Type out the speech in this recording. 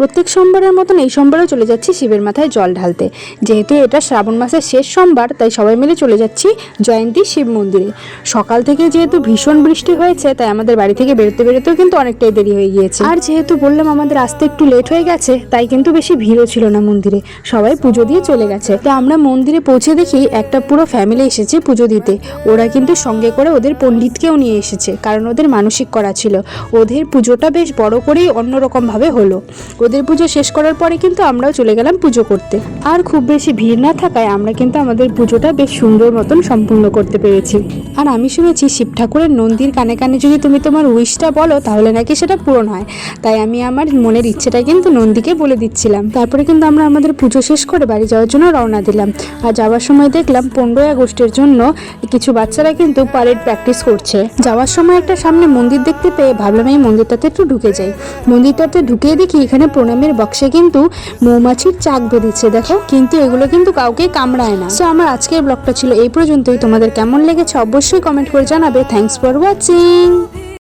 প্রত্যেক সোমবারের মতন এই সোমবারেও চলে যাচ্ছি শিবের মাথায় জল ঢালতে। যেহেতু এটা শ্রাবণ মাসের শেষ সোমবার, তাই সবাই মিলে চলে যাচ্ছি জয়ন্তী শিব মন্দিরে। সকাল থেকে যেহেতু ভীষণ বৃষ্টি হয়েছে, তাই আমাদের বাড়ি থেকে বেরোতেও কিন্তু অনেকটাই দেরি হয়ে গিয়েছে। আর যেহেতু বললাম আমাদের আসতে একটু লেট হয়ে গেছে, তাই কিন্তু বেশি ভিড়ও ছিল না মন্দিরে, সবাই পুজো দিয়ে চলে গেছে। তো আমরা মন্দিরে পৌঁছে দেখি একটা পুরো ফ্যামিলি এসেছে পুজো দিতে। ওরা কিন্তু সঙ্গে করে ওদের পণ্ডিতকেও নিয়ে এসেছে, কারণ ওদের মানসিক করা ছিল। ওদের পুজোটা বেশ বড় করেই অন্যরকম ভাবে হলো। ওদের পুজো শেষ করার পরে কিন্তু আমরাও চলে গেলাম পুজো করতে। আর খুব বেশি ভিড় না থাকায় আমরা কিন্তু আমাদের পুজোটা বেশ সুন্দর মতন সম্পূর্ণ করতে পেরেছি। আর আমি শুনেছি শিব ঠাকুরের নন্দীর কানে কানে যদি তুমি তোমার উইশটা বলো, তাহলে নাকি সেটা পূরণ হয়। তাই আমি আমার মনের ইচ্ছেটা কিন্তু নন্দীকে বলে দিচ্ছিলাম। তারপরে কিন্তু আমরা আমাদের পুজো শেষ করে বাড়ি যাওয়ার জন্য রওনা দিলাম। আর যাওয়ার সময় দেখলাম 15ই আগস্টের জন্য কিছু বাচ্চারা কিন্তু প্যারেড প্র্যাকটিস করছে। যাওয়ার সময় একটা সামনে মন্দির দেখতে পেয়ে ভাবলাম এই মন্দিরটাতে একটু ঢুকে যাই। মন্দিরটাতে ঢুকে দেখি এখানে প্রণামের বক্সে কিন্তু মৌমাছির চাক বেরিয়েছে, দেখো। কিন্তু এগুলো কিন্তু কাউকে কামড়ায় না। সো আমার আজকের ব্লগটা ছিল এই পর্যন্তই। তোমাদের কেমন লেগেছে অবশ্যই কমেন্ট করে জানাবে। Thanks for watching.